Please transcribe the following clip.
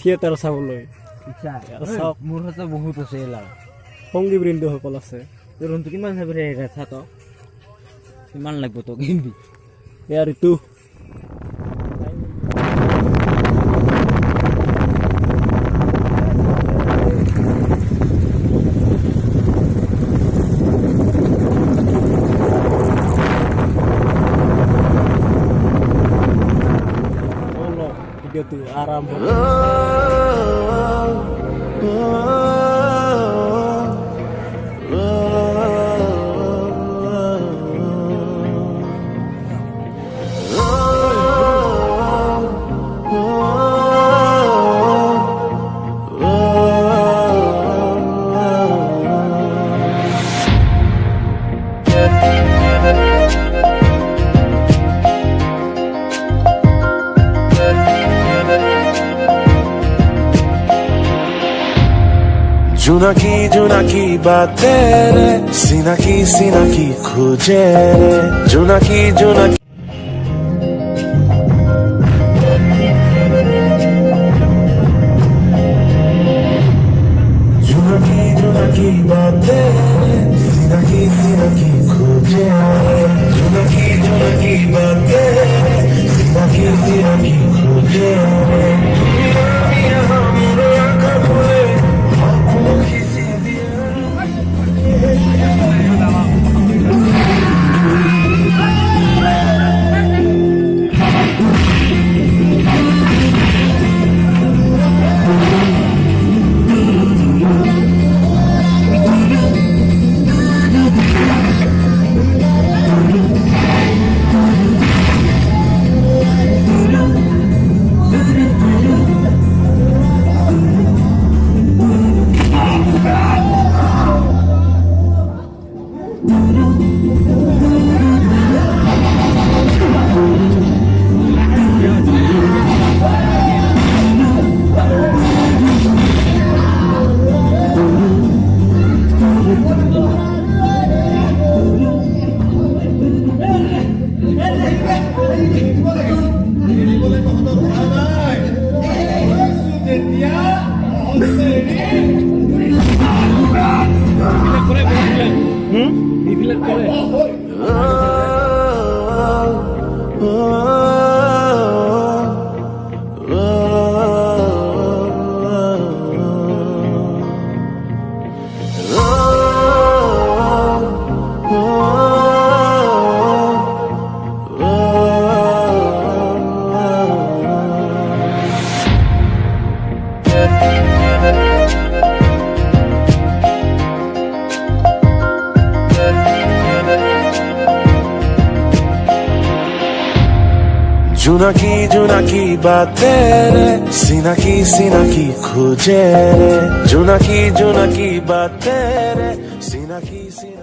Theatre চাবলৈ চব মোৰ হাতত বহুত আছে এলাও সংগী বৃন্দসকল আছে। তোৰ ৰুমটো কিমান চাবি ৰে ৰেথা তো কিমান লাগিব তো কিনবি এয়া ঋতু ভিডিঅ'টো আৰম্ভ जुनाकी बातें रे सीना की खोजे रे जुनाकी बातें रे सीना की खोजे रे जुनाकी बातें रे सीना की खोजे रे जुनाकी बातें रे सीना की खोजे रे जुनाकी बातें रे सीना की